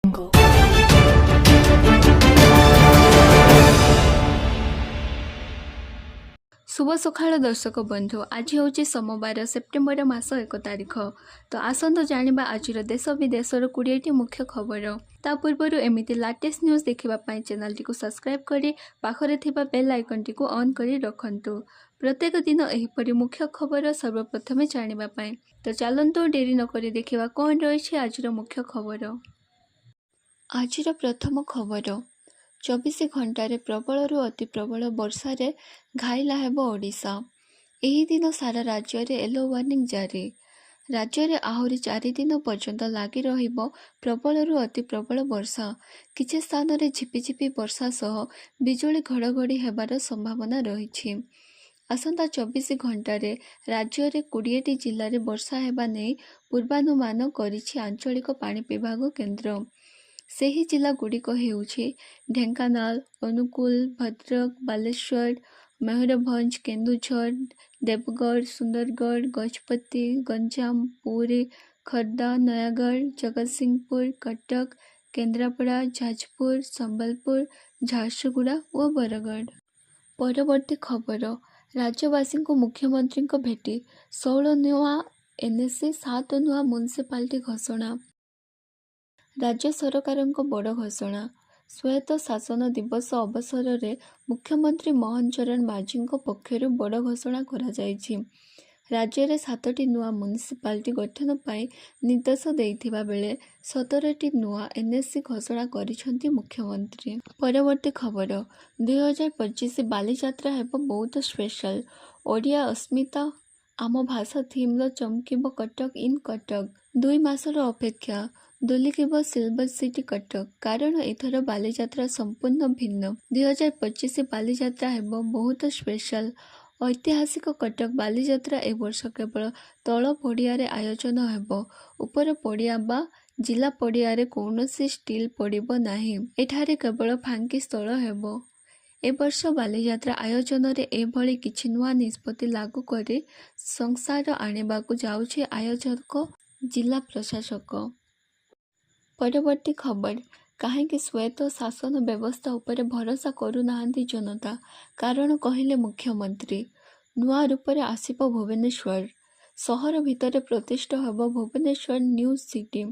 Jungle. शुभ सकाळ दर्शक बंधु आज हूँ सोमवार सेप्टेम्बर मास 1 तारिख। तो आसतु जानिबा आज देश विदेशर 20टी मुख्य खबर। ता पूर्व एमती लाटेस्ट न्यूज देखापी चैनल टी सब्सक्राइब करी पाखरे थिबा बेल आइकन टी ऑन करी रखंतु। प्रत्येक दिन एहिपरि मुख्य खबर सर्वप्रथमे जानिबा। तो चलंतु डेरी नकरी देखिबा कौन रही आज मुख्य खबर। आज प्रथम खबर 24 घंटे प्रबल अति प्रबल वर्षा रे घाइला हेब ओडिशा। एही दिन सारा राज्य रे येलो वार्निंग जारी। राज्य रे आहुरी 4 दिन पर्यंत लगी रहिबो प्रबल अति प्रबल वर्षा। किछि स्थान रे झिपिझिपि वर्षा सह बिजुली घड़घड़ी हेबार संभावना रही। आसंता 24 घंटे राज्य रे 20टी जिल्ला रे वर्षा हेबा नै पूर्वानुमान करिछि आंचलिक पाणी विभाग केन्द्र। ସେହି ଜିଲ୍ଲା ଗୁଡ଼ିକ ହେଉଛି ଢେଙ୍କାନାଳ, ଅନୁଗୁଳ, ଭଦ୍ରକ, ବାଲେଶ୍ୱର, ମୟୂରଭଞ୍ଜ, କେନ୍ଦୁଝର, ଦେବଗଡ଼, ସୁନ୍ଦରଗଡ଼, ଗଜପତି, ଗଞ୍ଜାମ, ପୁରୀ, ଖୋର୍ଦ୍ଧା, ନୟାଗଡ଼, ଜଗତସିଂହପୁର, କଟକ, କେନ୍ଦ୍ରାପଡ଼ା, ଯାଜପୁର, ସମ୍ବଲପୁର, ଝାରସୁଗୁଡ଼ା ଓ ବରଗଡ଼। ପରବର୍ତ୍ତୀ ଖବର ରାଜ୍ୟବାସୀଙ୍କୁ ମୁଖ୍ୟମନ୍ତ୍ରୀଙ୍କ ଭେଟି 16 ନୂଆ ଏନ୍ଏସି 7 ନୂଆ ମ୍ୟୁନିସିପାଲିଟି ଘୋଷଣା। राज्य सरकारଙ୍କ बड़ घोषणा। स्वायत्त शासन दिवस अवसर में मुख्यमंत्री मोहन चरण माझीଙ୍କ पक्षरु बड़ घोषणा करा जायछि। राज्य में 7टी नुआ म्युनिसिपालिटी गठन पाई निर्देश देइथिबा बेले 17टी नुआ एनएससी घोषणा करिसेंति मुख्यमंत्री। परवर्ती खबर 2025 बालीजात्रा हेब बहुत स्पेशल। ओडिया अस्मिता आम भाषा थीम चमकिब कटक इन कटक। 2 मासर अपेक्षा दुलिकिब सिल्वर सिटी कटक। कारण एथर बालीजात्रा संपूर्ण भिन्न। 2025 बालीजात्रा हेब बहुत स्पेशल। ऐतिहासिक कटक बालीजात्रा ए वर्ष केवल तल पड़ियारे आयोजन हेब। उपर पड़िया बा जिला पड़ियारे कौनसी स्टिल पड़िब नाही। एठारे केवल फांकी स्थल हेब। ए वर्ष बालीजात्रा आयोजन रे एभली किछि नुआ निष्पत्ति लागू करे संसार आनिबाकु जाउछि आयोजक जिला प्रशासक। परवर्ती खबर काहेकि स्वायत्त शासन व्यवस्था उपर भरोसा करुनाहांती जनता। कारण कहिले मुख्यमंत्री। नुआ रूपरे आसिब भुवनेश्वर। सहर भितर प्रतिष्ठा हेब भुवनेश्वर न्यू सिटी।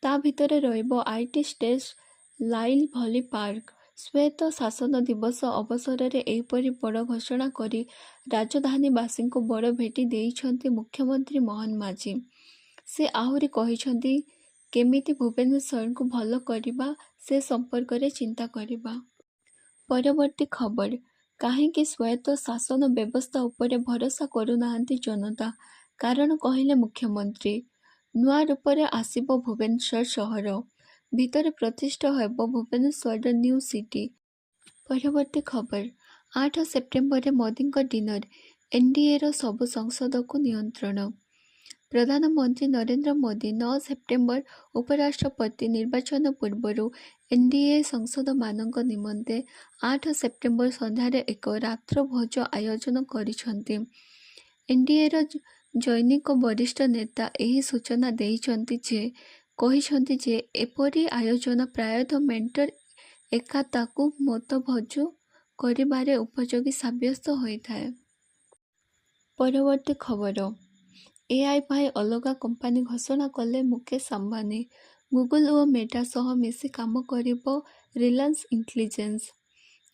ता भितर रहिब आईटी स्टेज लाइल भली पार्क। स्वायत्त शासन दिवस अवसर में एहिपरि बड़ घोषणा करी राजधानीवासी को बड़ भेटी देइछंती मुख्यमंत्री मोहन माझी। से आहुरी कहिछंती केमिति भुवनेश्वर को भल करिबा से संपर्क में चिंता करिबा। परवर्ती खबर काहेकि स्वायत्त शासन व्यवस्था उपर भरोसा करुनाहांती जनता। कारण कहिले मुख्यमंत्री। नुआ रूपरे आसिब भुवनेश्वर शहर। भितर प्रतिष्ठा हेब भुवनेश्वर न्यू सिटी। परवर्ती खबर 8 सेप्टेम्बर मोदी डिनर। एनडीए रो सबु संसद को नियंत्रण। प्रधानमंत्री नरेंद्र मोदी 9 सेप्टेम्बर उपराष्ट्रपति निर्वाचन पूर्व एनडीए संसद मानक निमंते 8 सेप्टेम्बर संध्यारे एक रात्र भोज आयोजन करिसेंति। एनडीए रो जैनिक वरिष्ठ नेता एही सूचना देइछंति जे कहिछंति जे एपरि आयोजन प्रायतः मेंटर एकाताकू मतभोज करिबारे उपयोगी साब्यस्त होइथाय। परवर्ती खबर एआई भाई अलगा कंपानी घोषणा कले मुकेश अंबानी। गूगल और मेटा सह मिसी काम करिबो रिलायंस इंटेलिजेंस।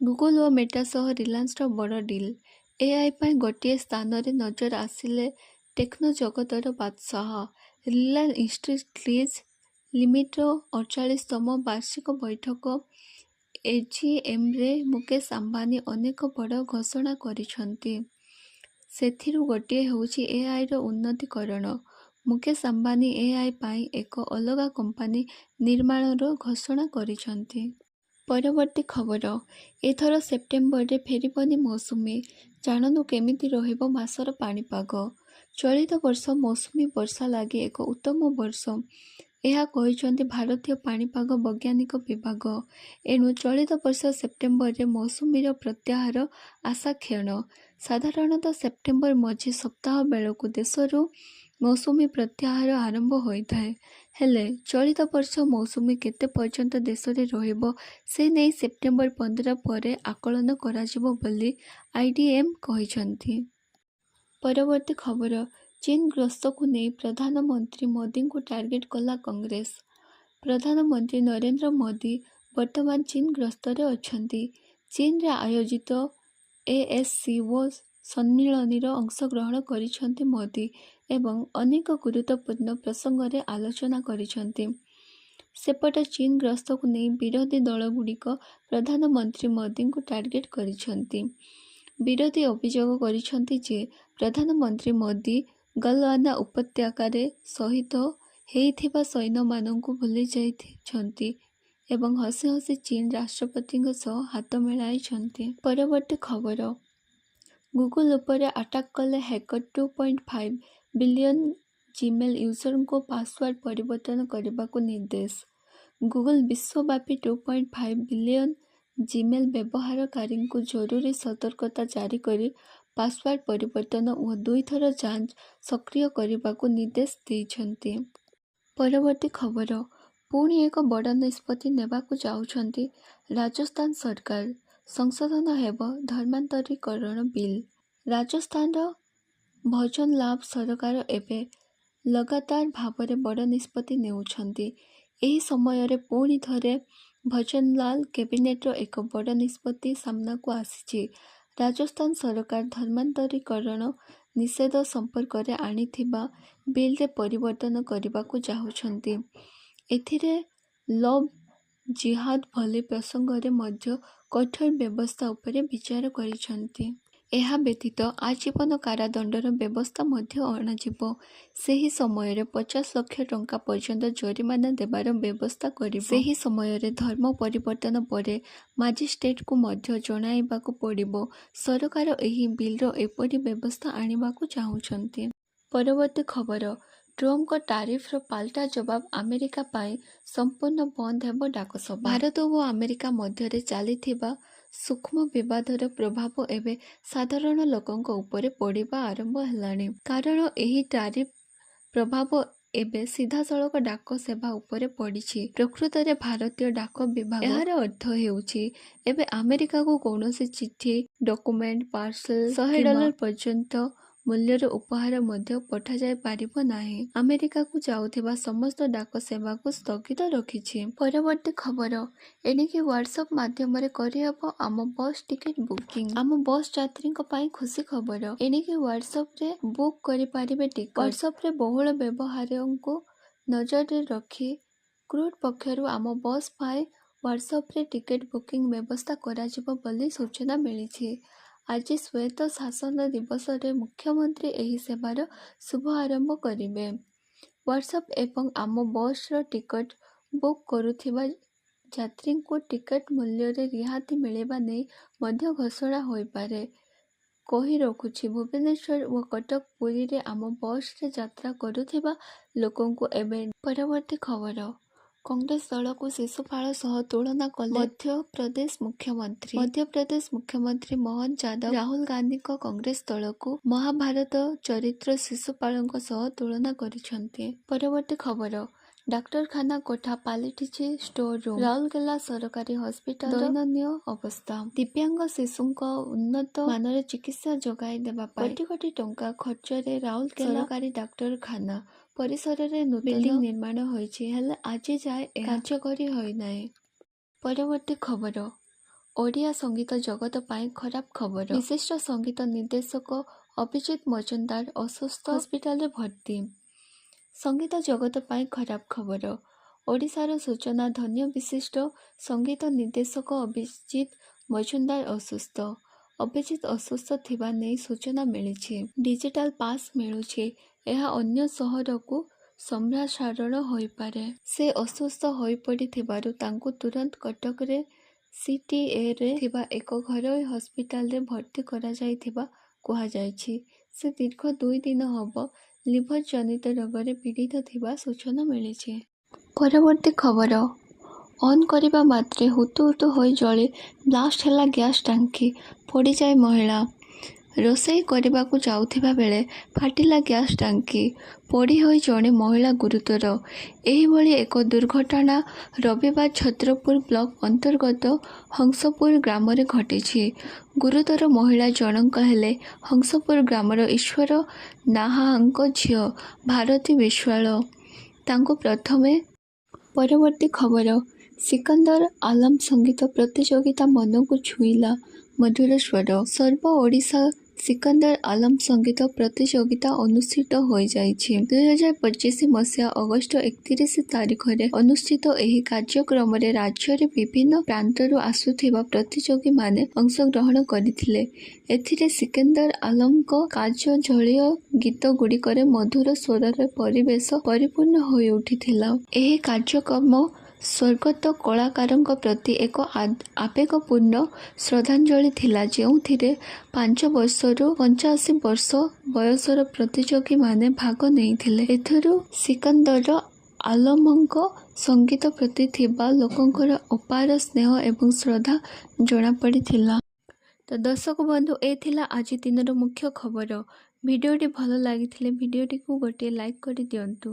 गूगल और मेटा सह रिलायंस रो बड़ डील। एआई पाई गोटे स्थान रे नजर आसिले टेक्नो जगतर बादशाह रिलायंस इंडस्ट्रीज लिमिटेड 48तम वार्षिक बैठक एजीएम रे मुकेश अंबानी अनेक बड़ घोषणा करिसंती। सेथिरु गोटे होउछि एआई रो उन्नतीकरण। मुकेश अंबानी एआई पाई एक अलगा कंपानी निर्माण रो घोषणा करिसंती। परवर्ती खबर एथर सेप्टेम्बर रे फेरिबनी मौसुमी। जाननु केमिति रहिबो मासर पाणीपाग। चलित वर्ष मौसुमी वर्षा लागि एक उत्तम वर्ष ଏହା କହିଛନ୍ତି ଭାରତୀୟ ପାଣିପାଗ ବୈଜ୍ଞାନିକ ବିଭାଗ। ଏଣୁ ଚଳିତ ବର୍ଷ ସେପ୍ଟେମ୍ବରରେ ମୌସୁମୀର ପ୍ରତ୍ୟାହାର ଆଶା କ୍ଷୀଣ। ସାଧାରଣତଃ ସେପ୍ଟେମ୍ବର ମଝି ସପ୍ତାହ ବେଳକୁ ଦେଶରୁ ମୌସୁମୀ ପ୍ରତ୍ୟାହାର ଆରମ୍ଭ ହୋଇଥାଏ। ହେଲେ ଚଳିତ ବର୍ଷ ମୌସୁମୀ କେତେ ପର୍ଯ୍ୟନ୍ତ ଦେଶରେ ରହିବ ସେ ନେଇ ସେପ୍ଟେମ୍ବର 15 ପରେ ଆକଳନ କରାଯିବ ବୋଲି ଆଇଡିଏମ୍ କହିଛନ୍ତି। ପରବର୍ତ୍ତୀ ଖବର, ଚୀନ ଗସ୍ତକୁ ନେଇ ପ୍ରଧାନମନ୍ତ୍ରୀ ମୋଦିଙ୍କୁ ଟାର୍ଗେଟ କଲା କଂଗ୍ରେସ। ପ୍ରଧାନମନ୍ତ୍ରୀ ନରେନ୍ଦ୍ର ମୋଦି ବର୍ତ୍ତମାନ ଚୀନ ଗସ୍ତରେ ଅଛନ୍ତି। ଚୀନରେ ଆୟୋଜିତ ଏଏସସିଓ ସମ୍ମିଳନୀରେ ଅଂଶଗ୍ରହଣ କରିଛନ୍ତି ମୋଦି ଏବଂ ଅନେକ ଗୁରୁତ୍ୱପୂର୍ଣ୍ଣ ପ୍ରସଙ୍ଗରେ ଆଲୋଚନା କରିଛନ୍ତି। ସେପଟେ ଚୀନ ଗସ୍ତକୁ ନେଇ ବିରୋଧୀ ଦଳଗୁଡ଼ିକ ପ୍ରଧାନମନ୍ତ୍ରୀ ମୋଦିଙ୍କୁ ଟାର୍ଗେଟ କରିଛନ୍ତି। ବିରୋଧୀ ଅଭିଯୋଗ କରିଛନ୍ତି ଯେ ପ୍ରଧାନମନ୍ତ୍ରୀ ମୋଦି ଗଲୱାନ ଉପତ୍ୟକାରେ ଶହୀଦ ହେଇଥିବା ସୈନ୍ୟମାନଙ୍କୁ ଭୁଲି ଯାଇଛନ୍ତି ଏବଂ ହସି ହସି ଚୀନ ରାଷ୍ଟ୍ରପତିଙ୍କ ସହ ହାତ ମିଳାଇଛନ୍ତି। ପରବର୍ତ୍ତୀ ଖବର, ଗୁଗଲ ଉପରେ ଆଟାକ୍ କଲେ ହ୍ୟାକର 2.5 ବିଲିୟନ ଜିମେଲ ୟୁଜରଙ୍କୁ ପାସୱାର୍ଡ ପରିବର୍ତ୍ତନ କରିବାକୁ ନିର୍ଦ୍ଦେଶ। ଗୁଗଲ ବିଶ୍ୱବ୍ୟାପୀ 2.5 ବିଲିୟନ ଜିମେଲ ବ୍ୟବହାରକାରୀଙ୍କୁ ଜରୁରୀ ସତର୍କତା ଜାରି କରି ପାସୱାର୍ଡ ପରିବର୍ତ୍ତନ ଓ 2 ଥର ଯାଞ୍ଚ ସକ୍ରିୟ କରିବାକୁ ନିର୍ଦ୍ଦେଶ ଦେଇଛନ୍ତି। ପରବର୍ତ୍ତୀ ଖବର, ପୁଣି ଏକ ବଡ଼ ନିଷ୍ପତ୍ତି ନେବାକୁ ଯାଉଛନ୍ତି ରାଜସ୍ଥାନ ସରକାର, ସଂଶୋଧନ ହେବ ଧର୍ମାନ୍ତରୀକରଣ ବିଲ୍। ରାଜସ୍ଥାନର ଭଜନଲାଲ ସରକାର ଏବେ ଲଗାତାର ଭାବରେ ବଡ଼ ନିଷ୍ପତ୍ତି ନେଉଛନ୍ତି। ଏହି ସମୟରେ ପୁଣି ଥରେ ଭଜନଲାଲ କ୍ୟାବିନେଟର ଏକ ବଡ଼ ନିଷ୍ପତ୍ତି ସାମ୍ନାକୁ ଆସିଛି। ରାଜସ୍ଥାନ ସରକାର ଧର୍ମାନ୍ତରୀକରଣ ନିଷେଧ ସମ୍ପର୍କରେ ଆଣିଥିବା ବିଲ୍ରେ ପରିବର୍ତ୍ତନ କରିବାକୁ ଚାହୁଁଛନ୍ତି। ଏଥିରେ ଲଭ୍ ଜିହାଦ ଭଳି ପ୍ରସଙ୍ଗରେ ମଧ୍ୟ କଠୋର ବ୍ୟବସ୍ଥା ଉପରେ ବିଚାର କରିଛନ୍ତି। ଏହା ବ୍ୟତୀତ ଆଜୀବନ କାରାଦଣ୍ଡର ବ୍ୟବସ୍ଥା ମଧ୍ୟ ଅଣାଯିବ। ସେହି ସମୟରେ 50 ଲକ୍ଷ ଟଙ୍କା ପର୍ଯ୍ୟନ୍ତ ଜରିମାନା ଦେବାର ବ୍ୟବସ୍ଥା କରିବ। ସେହି ସମୟରେ ଧର୍ମ ପରିବର୍ତ୍ତନ ପରେ ମାଜିଷ୍ଟ୍ରେଟଙ୍କୁ ମଧ୍ୟ ଜଣାଇବାକୁ ପଡ଼ିବ। ସରକାର ଏହି ବିଲ୍ର ଏପରି ବ୍ୟବସ୍ଥା ଆଣିବାକୁ ଚାହୁଁଛନ୍ତି। ପରବର୍ତ୍ତୀ ଖବର, ଟ୍ରମ୍ପଙ୍କ ଟାରିଫର ପାଲଟା ଜବାବ ଆମେରିକା ପାଇଁ ସମ୍ପୂର୍ଣ୍ଣ ବନ୍ଦ ହେବ ଡାକସଭା। ଭାରତ ଓ ଆମେରିକା ମଧ୍ୟରେ ଚାଲିଥିବା ସୂକ୍ଷ୍ମ ବିବାଦର ପ୍ରଭାବ ଏବେ ସାଧାରଣ ଲୋକଙ୍କ ଉପରେ ପଡ଼ିବା ଆରମ୍ଭ ହେଲାଣି। କାରଣ ଏହି ଟାରିଫ ପ୍ରଭାବ ଏବେ ସିଧାସଳଖ ଡାକ ସେବା ଉପରେ ପଡ଼ିଛି। ପ୍ରକୃତରେ ଭାରତୀୟ ଡାକ ବିଭାଗ, ଏହାର ଅର୍ଥ ହେଉଛି ଏବେ ଆମେରିକାକୁ କୌଣସି ଚିଠି, ଡକୁମେଣ୍ଟ, ପାର୍ସଲ $100 ପର୍ଯ୍ୟନ୍ତ ମୂଲ୍ୟର ଉପହାର ମଧ୍ୟ ପଠାଯାଇ ପାରିବ ନାହିଁ। ଆମେରିକାକୁ ଯାଉଥିବା ସମସ୍ତ ଡାକ ସେବାକୁ ସ୍ଥଗିତ ରଖିଛି। ପରବର୍ତ୍ତୀ ଖବର, ଏଣିକି ହ୍ୱାଟ୍ସଆପ୍ ମାଧ୍ୟମରେ କରିହେବ ଆମ ବସ୍ ଟିକେଟ ବୁକିଂ। ଆମ ବସ୍ ଯାତ୍ରୀଙ୍କ ପାଇଁ ଖୁସି ଖବର। ଏଣିକି ହ୍ୱାଟ୍ସଆପ୍ରେ ବୁକ୍ କରିପାରିବେ ଟିକଟ। ହ୍ୱାଟ୍ସଆପ୍ର ବହୁଳ ବ୍ୟବହାରକୁ ନଜରରେ ରଖି କ୍ରୁଟ୍ ପକ୍ଷରୁ ଆମ ବସ୍ ପାଇଁ ହ୍ୱାଟ୍ସଆପ୍ରେ ଟିକେଟ ବୁକିଂ ବ୍ୟବସ୍ଥା କରାଯିବ ବୋଲି ସୂଚନା ମିଳିଛି। ଆଜି ଶ୍ବେତ ଶାସନ ଦିବସରେ ମୁଖ୍ୟମନ୍ତ୍ରୀ ଏହି ସେବାର ଶୁଭାରମ୍ଭ କରିବେ। ହ୍ୱାଟ୍ସଆପ୍ ଏବଂ ଆମ ବସ୍ର ଟିକଟ ବୁକ୍ କରୁଥିବା ଯାତ୍ରୀଙ୍କୁ ଟିକଟ ମୂଲ୍ୟରେ ରିହାତି ମିଳିବା ନେଇ ମଧ୍ୟ ଘୋଷଣା ହୋଇପାରେ। କହି ରଖୁଛି, ଭୁବନେଶ୍ୱର ଓ କଟକ ପୁରୀରେ ଆମ ବସ୍ରେ ଯାତ୍ରା କରୁଥିବା ଲୋକଙ୍କୁ ଏବେ। ପରବର୍ତ୍ତୀ ଖବର, କଂଗ୍ରେସ ଦଳକୁ ଶିଶୁପାଳ ସହ ତୁଳନା କଲେ ମଧ୍ୟପ୍ରଦେଶ ମୁଖ୍ୟମନ୍ତ୍ରୀ। ମଧ୍ୟପ୍ରଦେଶ ମୁଖ୍ୟମନ୍ତ୍ରୀ ମୋହନ ଯାଦବ ରାହୁଲ ଗାନ୍ଧୀଙ୍କ କଂଗ୍ରେସ ଦଳକୁ ମହାଭାରତ ଚରିତ୍ର ଶିଶୁପାଳଙ୍କ ସହ ତୁଳନା କରିଛନ୍ତି। ପରବର୍ତ୍ତୀ ଖବର, ଡାକ୍ତରଖାନା କୋଠା ପାଲଟିଛି ଷ୍ଟୋର ରୁମ୍। ରାଉରକେଲା ସରକାରୀ ହସ୍ପିଟାଲର ଦୟନୀୟ ଅବସ୍ଥା। ଦିବ୍ୟାଙ୍ଗ ଶିଶୁଙ୍କ ଉନ୍ନତ ମାନର ଚିକିତ୍ସା ଯୋଗାଇ ଦେବା ପାଇଁ କୋଟି କୋଟି ଟଙ୍କା ଖର୍ଚ୍ଚରେ ରାଉରକେଲା ସରକାରୀ ଡାକ୍ତରଖାନା ପରିସରରେ ନୂତନ ବିଲ୍ଡିଂ ନିର୍ମାଣ ହୋଇଛି, ହେଲେ ଆଜି ଯାଏ ଏହା କାର୍ଯ୍ୟକାରୀ ହୋଇନାହିଁ। ପରବର୍ତ୍ତୀ ଖବର, ଓଡ଼ିଆ ସଙ୍ଗୀତ ଜଗତ ପାଇଁ ଖରାପ ଖବର। ବିଶିଷ୍ଟ ସଙ୍ଗୀତ ନିର୍ଦ୍ଦେଶକ ଅଭିଜିତ ମଜୁମଦାର ଅସୁସ୍ଥ, ହସ୍ପିଟାଲରେ ଭର୍ତ୍ତି। ସଙ୍ଗୀତ ଜଗତ ପାଇଁ ଖରାପ ଖବର। ଓଡ଼ିଶାର ସୂଚନା ଧନ୍ୟ ବିଶିଷ୍ଟ ସଙ୍ଗୀତ ନିର୍ଦ୍ଦେଶକ ଅଭିଜିତ ମଜୁମଦାର ଅସୁସ୍ଥ। ଅଭିଜିତ ଅସୁସ୍ଥ ଥିବା ନେଇ ସୂଚନା ମିଳିଛି। ଡିଜିଟାଲ ପାସ୍ ମିଳୁଛି, ଏହା ଅନ୍ୟ ସହରକୁ ସମ୍ପ୍ରସାରଣ ହୋଇପାରେ। ସେ ଅସୁସ୍ଥ ହୋଇପଡ଼ିଥିବାରୁ ତାଙ୍କୁ ତୁରନ୍ତ କଟକରେ ସିଟିଏରେ ଥିବା ଏକ ଘରୋଇ ହସ୍ପିଟାଲରେ ଭର୍ତ୍ତି କରାଯାଇଥିବା କୁହାଯାଇଛି। ସେ ଦୀର୍ଘ 2 ଦିନ ହେବ ଲିଭର ଜନିତ ରୋଗରେ ପୀଡ଼ିତ ଥିବା ସୂଚନା ମିଳିଛି। ପରବର୍ତ୍ତୀ ଖବର, ଅନ୍ କରିବା ମାତ୍ରେ ହୁତୁ ହୁତୁ ହୋଇ ଜଳି ବ୍ଲାଷ୍ଟ ହେଲା ଗ୍ୟାସ୍ ଟାଙ୍କି, ପୋଡ଼ିଯାଏ ମହିଳା। ରୋଷେଇ କରିବାକୁ ଯାଉଥିବା ବେଳେ ଫାଟିଲା ଗ୍ୟାସ୍ ଟାଙ୍କି, ପୋଡ଼ି ହୋଇ ଜଣେ ମହିଳା ଗୁରୁତର। ଏହିଭଳି ଏକ ଦୁର୍ଘଟଣା ରବିବାର ଛତ୍ରପୁର ବ୍ଲକ ଅନ୍ତର୍ଗତ ହଂସପୁର ଗ୍ରାମରେ ଘଟିଛି। ଗୁରୁତର ମହିଳା ଜଣଙ୍କ ହେଲେ ହଂସପୁର ଗ୍ରାମର ଈଶ୍ୱର ନାହାଙ୍କ ଝିଅ ଭାରତୀ ବିଶ୍ୱାଳ। ତାଙ୍କୁ ପ୍ରଥମେ ପରବର୍ତ୍ତୀ ଖବର। ସିକନ୍ଦର ଆଲମ ସଙ୍ଗୀତ ପ୍ରତିଯୋଗିତା ମନକୁ ଛୁଇଁଲା ମଧୁର ସ୍ୱର। ସର୍ବ ଓଡ଼ିଶା ସିକନ୍ଦର ଆଲମ ସଙ୍ଗୀତ ପ୍ରତିଯୋଗିତା ଅନୁଷ୍ଠିତ ହୋଇଯାଇଛି। 2025 ମସିହା ଅଗଷ୍ଟ 31 ତାରିଖରେ ଅନୁଷ୍ଠିତ ଏହି କାର୍ଯ୍ୟକ୍ରମରେ ରାଜ୍ୟର ବିଭିନ୍ନ ପ୍ରାନ୍ତରୁ ଆସୁଥିବା ପ୍ରତିଯୋଗୀମାନେ ଅଂଶଗ୍ରହଣ କରିଥିଲେ। ଏଥିରେ ସିକନ୍ଦର ଆଲମଙ୍କ କାଜଜଳୀୟ ଗୀତଗୁଡ଼ିକରେ ମଧୁର ସ୍ୱରର ପରିବେଶ ପରିପୂର୍ଣ୍ଣ ହୋଇ ଉଠିଥିଲା। ଏହି କାର୍ଯ୍ୟକ୍ରମ ସ୍ୱର୍ଗତ କଳାକାରଙ୍କ ପ୍ରତି ଏକ ଆବେଗପୂର୍ଣ୍ଣ ଶ୍ରଦ୍ଧାଞ୍ଜଳି ଥିଲା, ଯେଉଁଥିରେ 5 ବର୍ଷରୁ 85 ବର୍ଷ ବୟସର ପ୍ରତିଯୋଗୀମାନେ ଭାଗ ନେଇଥିଲେ। ଏଥିରୁ ସିକନ୍ଦର ଆଲମଙ୍କ ସଙ୍ଗୀତ ପ୍ରତି ଥିବା ଲୋକଙ୍କର ଅପାର ସ୍ନେହ ଏବଂ ଶ୍ରଦ୍ଧା ଜଣାପଡ଼ିଥିଲା। ତ ଦର୍ଶକ ବନ୍ଧୁ, ଏ ଥିଲା ଆଜି ଦିନର ମୁଖ୍ୟ ଖବର। ଭିଡ଼ିଓଟି ଭଲ ଲାଗିଥିଲେ ଭିଡ଼ିଓଟିକୁ ଗୋଟିଏ ଲାଇକ୍ କରିଦିଅନ୍ତୁ।